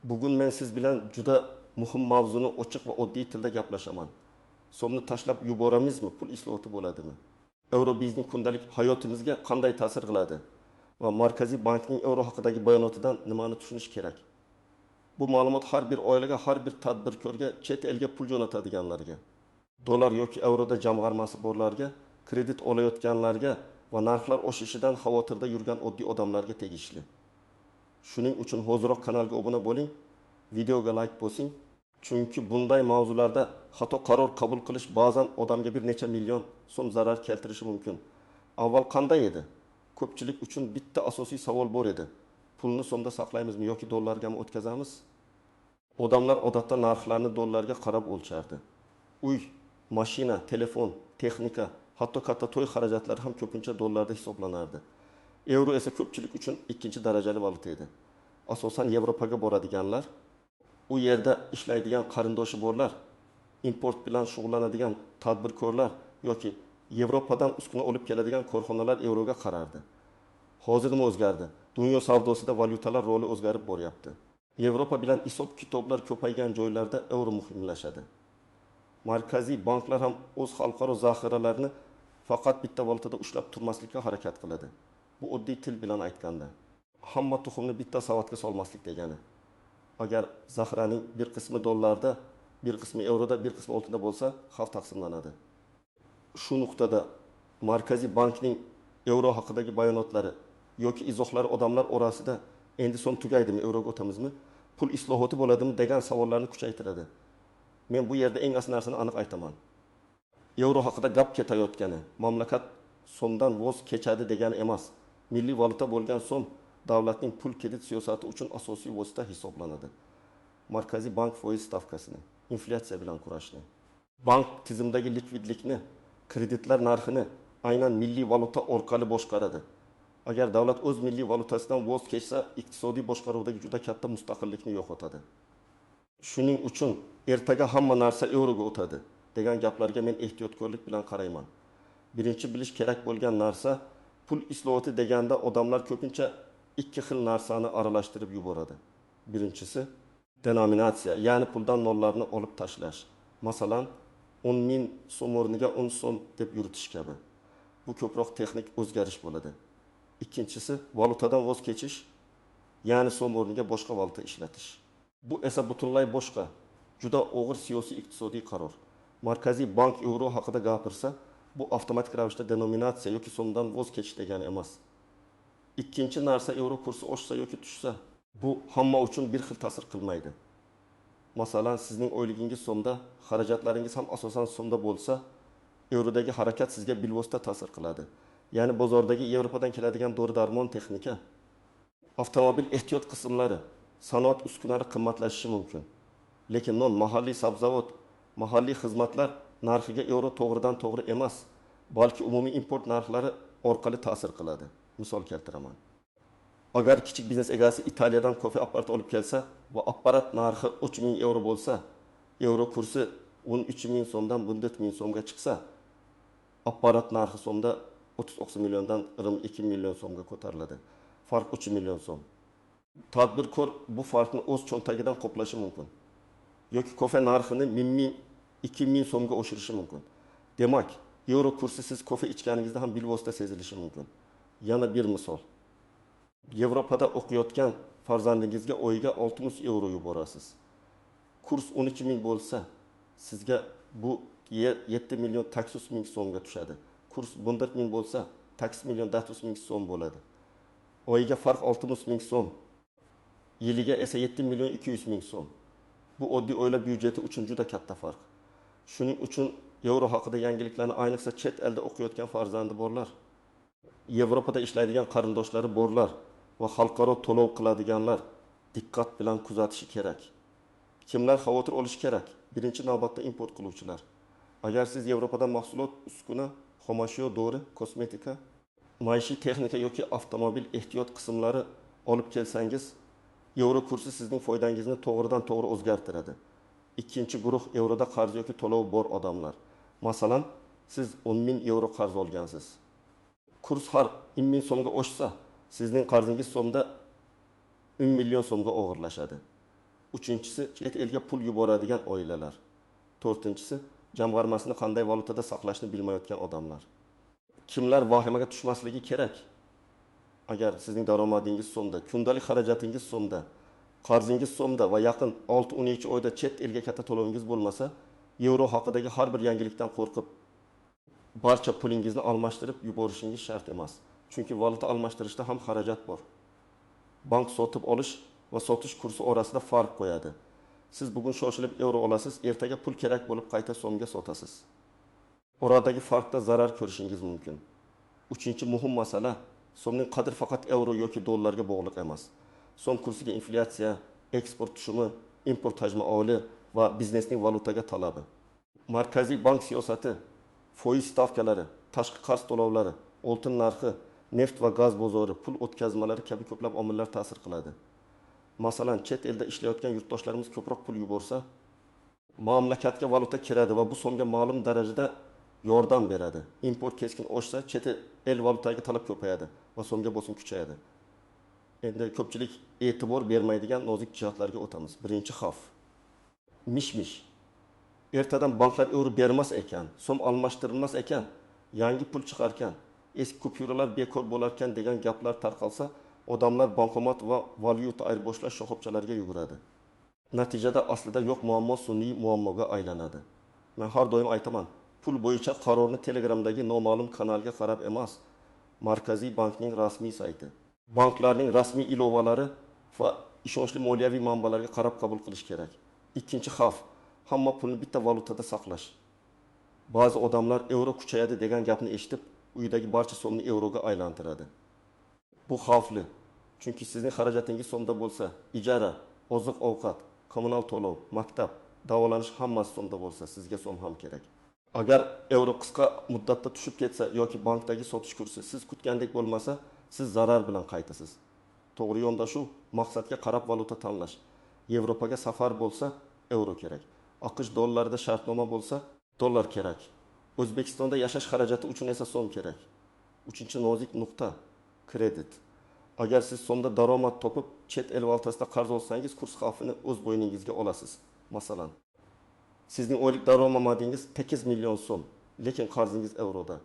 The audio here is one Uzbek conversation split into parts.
Bugun men siz bilan juda muhim mavzuni ochiq va oddiy tilda gaplashaman. So'mni tashlab yuboramizmi, pul islohoti bo'ladimi? Euro bizning kundalik hayotimizga qanday ta'sir qiladi? Va Markaziy bankning euro haqidagi bayonotidan nimani tushunish kerak? Bu ma'lumot har bir oilaga, har bir tadbirkorga, chet elga pul jo'natadiganlarga, dollar yoki euroda jamg'armasi borlarga, kredit olayotganlarga va narxlar oshishidan xavotirda yurgan oddiy odamlarga tegishli. Shuning uchun hoziroq kanalga obuna bo'ling, videoga like bosing. Chunki bunday mavzularda xato qaror qabul qilish ba'zan odamga bir necha million so'm zarar keltirishi mumkin. Avval qanday edi? Ko'pchilik uchun bitta asosiy savol bor edi. Pulni so'mda saqlaymizmi yoki dollargami o'tkazamiz? Odamlar odatda narxlarni dollarga qarab o'lchardi. Uy, mashina, telefon, texnika, hatto katta to'y xarajatlari ham ko'pincha dollarda hisoblanardi. Euro esa ko'pchilik uchun ikkinchi darajali valyuta edi. Asosan Yevropaga boradiganlar, u yerda ishlaydigan qarindoshi borlar, import bilan shug'ullanadigan tadbirkorlar yoki Yevropadan uskuna olib keladigan korxonalar euroga qarardi. Hozir nima o'zgardi? Dunyo savdosida valyutalar roli o'zgarib boryapti. Yevropa bilan hisob-kitoblar ko'paygan joylarda euro muhimlashadi. Markaziy banklar ham o'z xalqaro zaxiralarini faqat bitta valyutada ushlab turmaslikka harakat qiladi. Bu oddiy til bilan aytganda, hamma tuxumni bitta savatga solmaslik degani. Agar zaxiraning bir qismi dollarda, bir qismi euroda, bir qismi oltinda bo'lsa, xavf taqsimlanadi. Shu nuqtada Markaziy bankning euro haqidagi bayonotlari yoki izohlari odamlar orasida endi so'm tugaydimi, euroga o'tamizmi, pul islohoti bo'ladimi degan savollarni kuchaytiradi. Men bu yerda eng asl narsani aniq aytaman. Euro haqida gap ketayotgani, mamlakat so'mdan voz kechadi degani emas. Milliy valyuta bo'lgan so'm davlatning pul kredit siyosati uchun asosiy vosita hisoblanadi. Markaziy bank foiz stavkasini, inflyatsiya bilan kurashni, bank tizimidagi likvidlikni, kreditlar narxini aynan milliy valyuta orqali boshqaradi. Agar davlat o'z milliy valyutasidan voz kechsa, iqtisodiy boshqaruvdagi juda katta mustaqillikni yo'qotadi. Shuning uchun ertaga hamma narsa euroga o'tadi degan gaplarga men ehtiyotkorlik bilan qarayman. Birinchi bilish kerak bo'lgan narsa, pul islohoti deganda odamlar ko'pincha ikki xil narsani aralashtirib yuboradi. Birinchisi denominatsiya, ya'ni puldan nollarni olib tashlash. Masalan, 10.000 so'm o'rniga 10 so'm deb yuritish kabi. Bu ko'proq texnik o'zgarish bo'ladi. Ikkinchisi valyutadan voz kechish, ya'ni so'm o'rniga boshqa valyuta ishlatish. Bu esa butunlay boshqa, juda og'ir siyosiy iqtisodiy qaror. Markaziy bank euro haqida gapirsa, bu avtomatik ravishda denominatsiya yoki so'mdan voz kechish degani emas. Ikkinchi narsa, euro kursi oshsa yoki tushsa, bu hamma uchun bir xil ta'sir qilmaydi. Masalan, sizning oyligingiz so'mda, xarajatlaringiz ham asosan so'mda bo'lsa, eurodagi harakat sizga bilvosita ta'sir qiladi. Ya'ni bozordagi Yevropadan keladigan dori-darmon, texnika, avtomobil ehtiyot qismlari, sanoat uskunalari qimmatlashishi mumkin. Lekin non, mahalliy sabzavot, mahalliy xizmatlar narxiga euro to'g'ridan to'g'ri emas, balki umumiy import narxlari orqali ta'sir qiladi. Misol keltiraman. Agar kichik biznes egasi Italiyadan kofe apparati olib kelsa va apparat narxi 3000 euro bo'lsa, euro kursi 13000 so'mdan 14000 so'mga chiqsa, apparat narxi so'mda 39 milliondan 2 million so'mga ko'tariladi. Farq 3 million so'm. Tadbirkor bu farqni o'z cho'ntagidan qoplashi mumkin. Yoki kofe narxini 1000, 2000 so'mga oshirishi mumkin. Demak, euro kursi siz kofe ichganingizda ham bilvosita sezilishi mumkin. Yana bir misol. Yevropada o'qiyotgan farzandingizga oyiga 60 euro yuborasiz. Kurs 12000 bo'lsa, sizga bu 7 million 800 ming so'mga tushadi. Kurs 14000 bo'lsa, 8 million 400 ming so'm bo'ladi. Oyiga farq 60 ming so'm. Yiliga esa 7 million 200 ming so'm. Bu oddiy oila byudjeti uchun juda katta farq. Shuning uchun euro haqida yangiliklarni ayniqsa chet elda o'qiyotgan farzandi borlar, Yevropada ishlaydigan qarindoshlari borlar va xalqaro to'lov qiladiganlar diqqat bilan kuzatishi kerak. Kimlar xavotir olishi kerak? Birinchi navbatda import qiluvchilar. Agar siz Yevropadan mahsulot, uskuna, xomashyo, dori, kosmetika, maishiy texnika yoki avtomobil ehtiyot qismlari olib kelsangiz, euro kursi sizning foydangizni to'g'ridan to'g'ri o'zgartiradi. Ikkinchi guruh euroda qarz yoki to'lov bor odamlar. Masalan, siz 10.000 euro qarz olgansiz. Kurs har 10.000 so'mga oshsa, sizning qarzingiz so'mda 1 million so'mga og'irlashadi. Uchinchisi, chet elga pul yuboradigan oilalar. To'rtinchisi, jamg'armasini qanday valyutada saqlashni bilmayotgan odamlar. Kimlar vahimaga tushmasligi kerak? Agar sizning daromadingiz so'mda, kundalik xarajatingiz so'mda, qarzingiz so'mda va yaqin 6-12 oyda chet elga katta to'lovingiz bo'lmasa, yevro haqidagi har bir yangilikdan qo'rqib barcha pulingizni almashtirib yuborishingiz shart emas. Chunki valyuta almashtirishda ham xarajat bor. Bank sotib olish va sotish kursi orasida farq qo'yadi. Siz bugun shoshilib euro olasiz, ertaga pul kerak bo'lib qayta so'mga sotasiz. Oradagi farqda zarar ko'rishingiz mumkin. Uchinchi muhim masala, so'mning qadri faqat euro yoki dollarga bog'liq emas. So'm kursiga inflyatsiya, eksport tushumi, import hajmi oli va biznesning valyutaga talabi. Markaziy bank siyosati, foiz stavkalari, tashqi qarz to'lovlari, oltin narxi, neft va gaz bozori, pul o'tkazmalari kabi ko'plab omillar ta'sir qiladi. Masalan, chet elda ishlayotgan yurtdoshlarimiz ko'proq pul yuborsa, mamlakatga valyuta kiradi va bu so'mga ma'lum darajada yordam beradi. Import keskin oshsa, chet el valyutaga talab ko'payadi va so'mga bosim kuchayadi. Endi ko'pchilik e'tibor bermaydigan nozik jihatlarga o'tamiz. Birinchi xavf. Mish-mish. Ertadan banklar euro bermas ekan, so'm almashtirilmas ekan, yangi pul chiqarkan, eski kupyuralar bekor bo'larkan degan gaplar tarqalsa, odamlar bankomat va valyuta ayirboshlash shoxobchalariga yuguradi. Natijada aslida yo'q muammo sun'iy muammoga aylanadi. Men har doim aytaman, pul bo'yicha qarorni Telegramdagi noma'lum kanalga qarab emas, Markaziy bankning rasmiy sayti, banklarning rasmiy ilovalari va ishonchli moliyaviy manbalarga qarab qabul qilish kerak. Ikkinchi xavf, hamma pulni bitta valyutada saqlash. Ba'zi odamlar euro kuchayadi degan gapni eshitib, uydagi barcha so'mni euroga aylantiradi. Bu xavfli. Chunki sizning xarajatingiz so'mda bo'lsa, ijara, oziq-ovqat, kommunal to'lov, maktab, davolanish hammasi so'mda bo'lsa, sizga so'm ham kerak. Agar euro qisqa muddatda tushib ketsa yoki bankdagi sotish kursi siz kutgandek bo'lmasa, siz zarar bilan qaytasiz. To'g'ri yondashuv, maqsadga qarab valyuta tanlash. Yevropaga safar bo'lsa, euro kerak. AQSh dollarida shartnoma bo'lsa, dollar kerak. O'zbekistonda yashash xarajati uchun esa so'm kerak. Uchinchi nozik nuqta, kredit. Agar siz so'mda daromad topib, chet el valyutasida qarz olsangiz, kurs xavfini o'z bo'yningizga olasiz. Masalan, sizning oylik daromadingiz 8 million so'm, lekin qarzingiz euroda.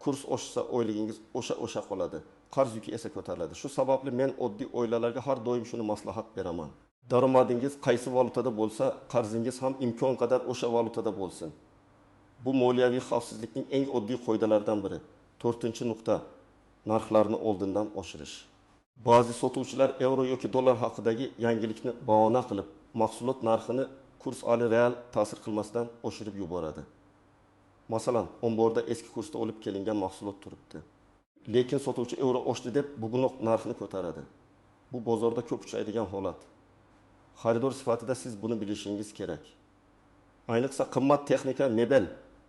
Kurs oshsa, oyligingiz o'sha qoladi. Qarz yuki esa ko'tariladi. Shu sababli men oddiy oilalarga har doim shuni maslahat beraman. Daromadingiz qaysi valyutada bo'lsa, qarzingiz ham imkon qadar o'sha valyutada bo'lsin. Bu moliyaviy xavfsizlikning eng oddiy qoidalaridan biri. 4-nuqta, narxlarni oldindan oshirish. Ba'zi sotuvchilar euro yoki dollar haqidagi yangilikni bahona qilib, mahsulot narxini kurs ali real ta'sir qilmasdan oshirib yuboradi. Masalan, omborda eski kursda olib kelingan mahsulot turibdi. Lekin sotuvchi euro oshdi deb bugunroq narxini ko'taradi. Bu bozorda ko'p uchraydigan holat. Xaridor sifatida siz buni bilishingiz kerak. Ayniqsa qimmat texnika, mebel,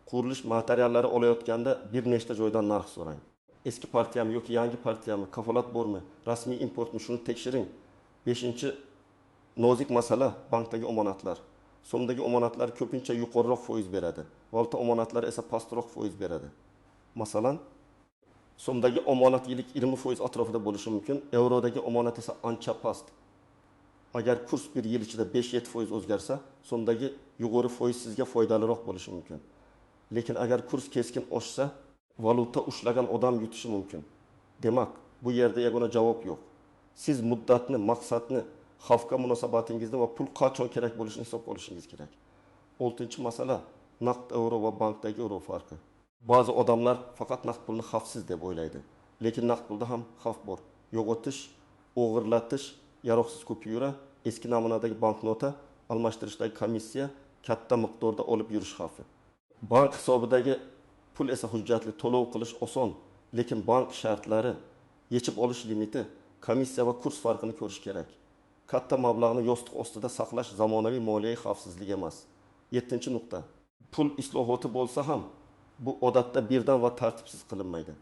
qurilish materiallari olayotganda bir nechta joydan narx so'rang. Eski partiyami yoki yangi partiyami, kafolat bormi, rasmiy importmi, shuni tekshiring. 5-nozik masala, bankdagi omonatlar. So'mdagi omonatlar ko'pincha yuqoriroq foiz beradi. Valyuta omonatlari esa pastroq foiz beradi. Masalan, so'mdagi omonat yillik 20% atrofida bo'lishi mumkin, eurodagi omonat esa ancha past. Agar kurs bir yil ichida 5-7% o'zgarsa, so'mdagi yuqori foiz sizga foydaliroq bo'lishi mumkin. Lekin agar kurs keskin oshsa, valyuta ushlagan odam yutishi mumkin. Demak, bu yerda yagona javob yo'q. Siz muddatni, maqsadni, xavfga munosabatingizni va pul qachon kerak bo'lishini hisobga olishingiz kerak. 6-masala, naqd euro va bankdagi euro farqi. Ba'zi odamlar faqat naqd pulni xavfsiz deb o'ylaydi. Lekin naqd pulda ham xavf bor. Yo'qotish, o'g'irlatish, yaroqsiz kupyura, eski namunadagi banknota, almashtirishdagi komissiya, katta miqdorda olib yurish xavfi. Bank hisobidagi pul esa hujjatli, to'lov qilish oson, lekin bank shartlari, yechib olish limiti, komissiya va kurs farqini ko'rish kerak. Katta mablag'ni yostiq ostida saqlash zamonaviy moliyaviy xavfsizlik emas. 7-nuqta. Pul islohoti bo'lsa ham, bu odatda birdan va tartibsiz qilinmaydi.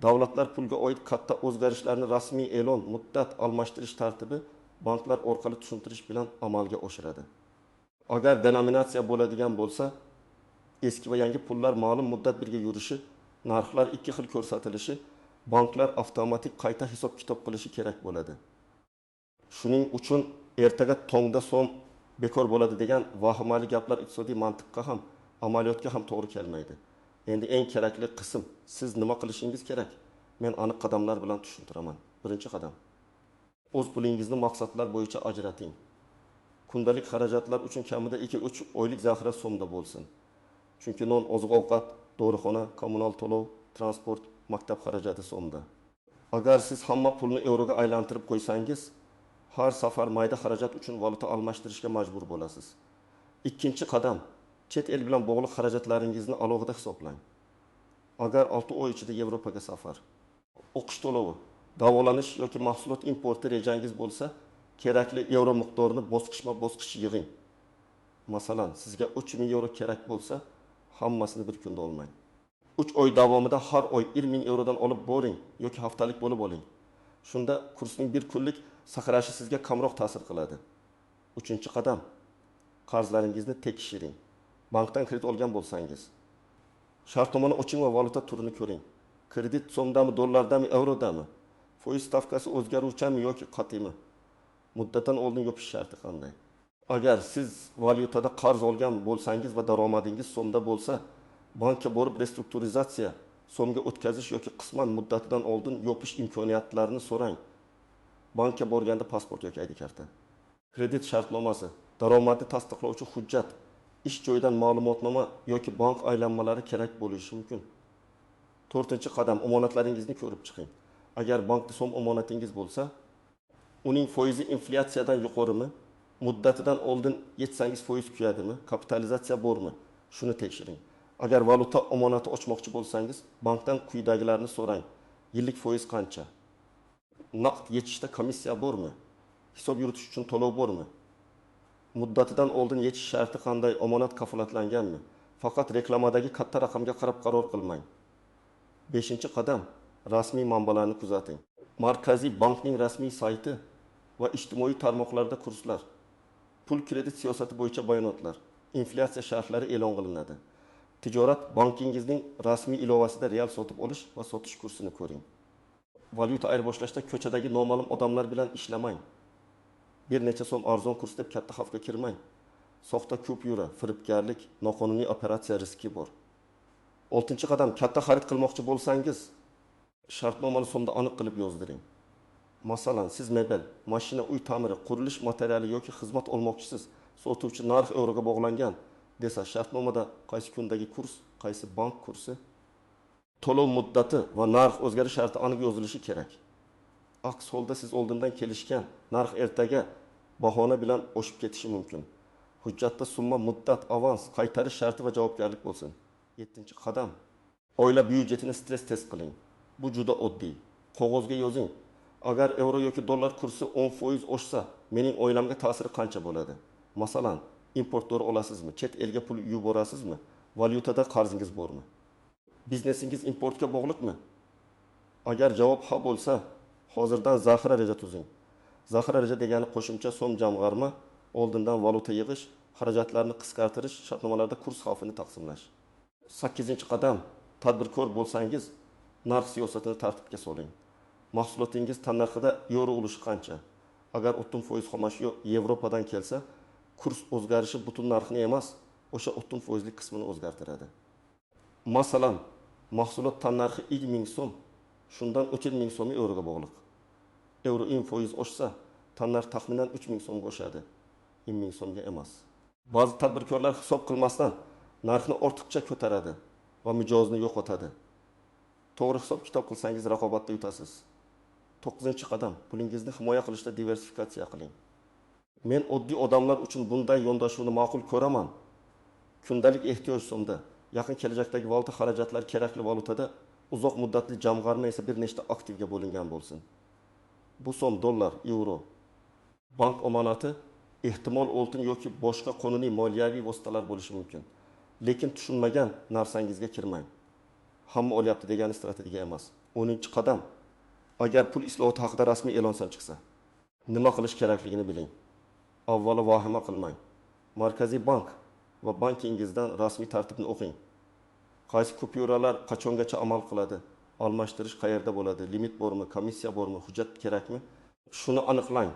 Davlatlar pulga oid katta o'zgarishlarni rasmiy e'lon, muddat almashtirish tartibi banklar orqali tushuntirish bilan amalga oshiradi. Agar denominatsiya bo'ladigan bo'lsa, eski va yangi pullar ma'lum muddat birga yurishi, narxlar ikki xil ko'rsatilishi, banklar avtomatik qayta hisob-kitob qilishi kerak bo'ladi. Shuning uchun ertaga tongda so'm bekor bo'ladi degan vahimali gaplar iqtisodiy mantiqqa ham, amaliyotga ham to'g'ri kelmaydi. Endi eng kerakli qism siz nima qilishingiz kerak? Men aniq qadamlar bilan tushuntiraman. Birinchi qadam. O'z pulingizni maqsadlar bo'yicha ajrating. Kundalik xarajatlar uchun kamida 2-3 oylik zaxira so'mda bo'lsin. Chunki non, oziq-ovqat, dorixona, kommunal to'lov, transport, maktab xarajati so'mda. Agar siz hamma pulni yevroga aylantirib qo'ysangiz, har safar mayda xarajat uchun valyuta almashtirishga majbur bo'lasiz. Ikkinchi qadam, chet el bilan bog'liq xarajatlaringizni alohida hisoblang. Agar 6 oy ichida Yevropaga safar, o'qish to'lovi, davolanish yoki mahsulot importi rejangiz bo'lsa, kerakli yevro miqdorini bosqichma-bosqich yig'ing. Masalan, sizga 3000 yevro kerak bo'lsa, hammasini bir kunda olmang. 3 oy davomida har oy 1000 yevrodan olib boring yoki haftalik bo'lib oling. Shunda kursning bir kunlik sakrashi sizga kamroq ta'sir qiladi. Uchinchi qadam, qarzlaringizni tekshiring. Bankdan kredit olgan bo'lsangiz, shartnomani oching va valyuta turini ko'ring. Kredit so'mdami, dollardami, eurodami? Foiz stavkasi o'zgaruvchami yoki qat'iy? Muddatdan oldin yopish sharti qanday? Agar siz valyutada qarz olgan bo'lsangiz va daromadingiz so'mda bo'lsa, bankka borib restrukturizatsiya, so'mga o'tkazish yoki qisman muddatidan oldin yopish imkoniyatlarini so'rang. Bankka borganda pasport yoki ID karta, kredit shartnomasi, daromadni tasdiqlovchi hujjat, ish joyidan ma'lumotnoma yoki bank aylanmalari kerak bo'lishi mumkin. 4-qadam, omonatlaringizni ko'rib chiqing. Agar bankda so'm omonatingiz bo'lsa, uning foizi inflyatsiyadan yuqorimi, muddatidan oldin yetsangiz foiz kuyadimi, kapitalizatsiya bormi? Shuni tekshiring. Agar valyuta omonati ochmoqchi bo'lsangiz, bankdan quyidagilarni so'rang. Yillik foiz qancha? Naqd yetishda komissiya bormi? Hisob yuritish uchun to'lov bormi? Muddatidan oldin yetish sharti qanday? Omonat kafolatlanganmi? Faqat reklamadagi katta raqamga qarab qaror qilmang. 5-qadam, rasmiy manbalarni kuzating. Markaziy bankning rasmiy sayti va ijtimoiy tarmoqlarda kurslar, pul kredit siyosati bo'yicha bayonotlar, inflyatsiya sharhlari e'lon qilinadi. Tijorat bankingizning rasmiy ilovasida real sotib olish va sotish kursini ko'ring. Valyuta ayirboshlashda ko'chadagi noma'lum odamlar bilan ishlamang. Bir necha so'm arzon kurs deb katta xavfga kirmang. Soxta kupyura, firibgarlik, noqonuniy operatsiya riski bor. 6-qadam, katta xarid qilmoqchi bo'lsangiz, shartnomani so'mda aniq qilib yozdiring. Masalan, siz mebel, mashina, uy ta'miri, qurilish materiali yoki xizmat olmoqchisiz, sotuvchi narx yevroga bog'langan desa, shartnomada qaysi kundagi kurs, qaysi bank kursi, to'lov muddati va narx o'zgarish sharti aniq yozilishi kerak. Aks holda siz oldindan kelishgan narx ertaga bahona bilan oshib ketishi mumkin. Hujjatda summa, muddat, avans, qaytarish sharti va javobgarlik bo'lsin. 7-qadam, oila byudjetini stress test qiling. Bu juda oddiy. Qog'ozga yozing. Agar euro yoki dollar kursi 10% oshsa, mening oilamga ta'siri qancha bo'ladi? Masalan, importdor olasizmi? Chet elga pul yuborasizmi? Valyutada qarzingiz bormi? Biznesingiz importga bog'liqmi? Agar javob ha bo'lsa, hozirdan zaxira reja tuzing. Zaxira reja degani qo'shimcha so'm jamg'arma, oldindan valyuta yig'ish, xarajatlarni qisqartirish, shartnomalarda kurs xavfini taqsimlash. 8-qadam, tadbirkor bo'lsangiz, narx siyosatini tartibga soling. Mahsulotingiz tannarxida yevro ulushi qancha? Agar 30% xomashyo Yevropadan kelsa, kurs o'zgarishi butun narxni emas, o'sha 30%lik qismini o'zgartiradi. Masalan, mahsulot tannarxi 1000 so'm, shundan 3000 so'mi yevroga bog'liq. Euro foiz oshsa, tannarx taxminan 3000 so'mga oshadi, 1000 so'mga emas. Ba'zi tadbirkorlar hisob qilmasdan narxni ortiqcha ko'taradi va mijozni yo'qotadi. To'g'ri hisob kitob qilsangiz raqobatda yutasiz. 9-qadam, pulingizni himoya qilishda diversifikatsiya qiling. Men oddiy odamlar uchun bunday yondashuvni ma'qul ko'raman. Kundalik ehtiyoj so'mda, yaqin kelajakdagi valyuta xarajatlar kerakli valyutada, uzoq muddatli jamg'arma esa bir nechta aktivga bo'lingan bo'lsin. Bu so'm dollar, yevro. Bank omonati ehtimol oltin yoki boshqa qonuniy moliyaviy vositalar bo'lishi mumkin. Lekin tushunmagan narsangizga kirmang. Hamma olyapti degani strategiya emas. 10-qadam, agar pul islohoti haqida rasmiy e'lon chiqsa, nima qilish kerakligini biling. Avvalo vahima qilmang. Markaziy bank va bankingizdan rasmiy tartibni o'qing. Qaysi kupyuralar qachongacha amal qiladi? Almashtirish qayerda bo'ladi? Limit bormi? Komissiya bormi? Hujjat kerakmi? Shuni aniqlang.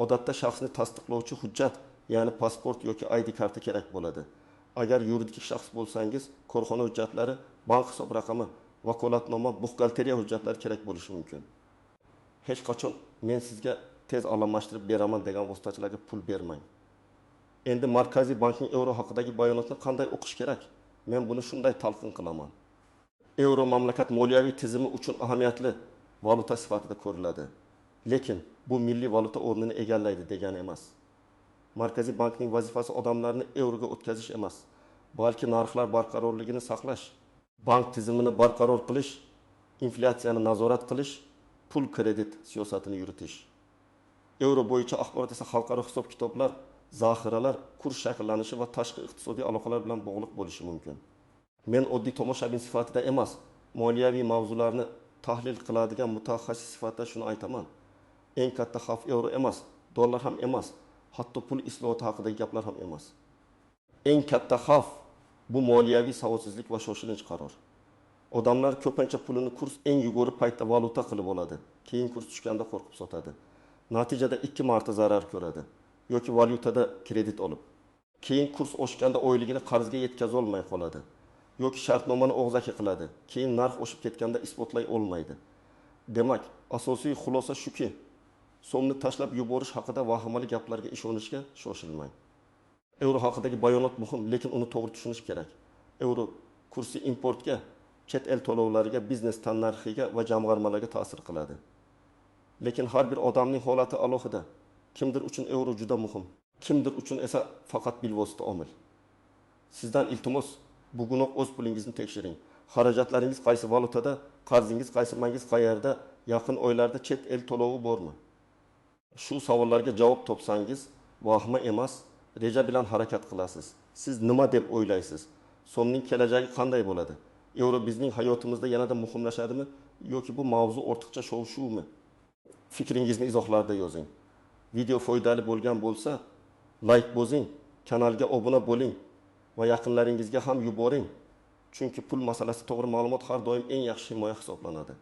Odatda shaxsni tasdiqlovchi hujjat, ya'ni pasport yoki ID karti kerak bo'ladi. Agar yuridik shaxs bo'lsangiz, korxona hujjatlari, bank hisob raqami, vakolatnoma, buxgalteriya hujjatlari kerak bo'lishi mumkin. Hech qachon men sizga tez almashtirib beraman degan vositachilarga pul bermang. Endi Markaziy bankning euro haqidagi bayonotni qanday o'qish kerak? Men buni shunday talqin qilaman. Euro mamlakat moliyaviy tizimi uchun ahamiyatli valyuta sifatida ko'riladi. Lekin bu milliy valyuta o'rnini egallaydi degani emas. Markaziy bankning vazifasi odamlarni euroga o'tkazish emas, balki narxlar barqarorligini saqlash, bank tizimini barqaror qilish, inflyatsiyani nazorat qilish, pul kredit siyosatini yuritish. Euro bo'yicha axborot esa xalqaro hisob-kitoblar, zaxiralar, kurs shakllanishi va tashqi iqtisodiy aloqalar bilan bog'liq bo'lishi mumkin. Men oddiy tomoshabin sifatida emas, moliyaviy mavzularni tahlil qiladigan mutaxassis sifatida shuni aytaman. Eng katta xavf euro emas, dollar ham emas, hatto pul islohoti haqidagi gaplar ham emas. Eng katta xavf bu moliyaviy savodsizlik va shoshilinch qaror. Odamlar ko'pincha pulini kurs eng yuqori paytda valyuta qilib oladi, keyin kurs tushganda qo'rqib sotadi. Natijada 2 marta zarar ko'radi yoki valyutada kredit olib. Keyin kurs oshganda oyligini qarzga yetkazib olmay qoladi yoki shartnomani og'zaki qiladi. Keyin narx oshib ketganda isbotlay olmaydi. Demak, asosiy xulosa shuki, so'mni tashlab yuborish haqida vahimali gaplarga ishonishga shoshilmang. Euro haqidagi bayonot muhim, lekin uni to'g'ri tushunish kerak. Euro kursi importga, chet el to'lovlariga, biznes tannarxiga va jamg'armalarga ta'sir qiladi. Lekin har bir odamning holati alohida. Kimdir uchun euro juda muhim, kimdir uchun esa faqat bilvosita omil. Sizdan iltimos, bugunoq o'z pulingizni tekshiring. Xarajatlaringiz qaysi valyutada, qarzingiz qaysi mangiz qayerda, yaqin oylarda chet el to'lovi bormi? Shu savollarga javob topsangiz, vahima emas, reja bilan harakat qilasiz. Siz nima deb o'ylaysiz? So'mning kelajagi qanday bo'ladi? Euro bizning hayotimizda yanada muhimlashadimi yoki bu mavzu ortiqcha shov-shuvmi? Fikringizni izohlarda yozing. Video foydali bo'lgan bo'lsa, like bosing, kanalga obuna bo'ling va yaqinlaringizga ham yuboring. Chunki pul masalasi to'g'ri ma'lumot har doim eng yaxshi himoya hisoblanadi.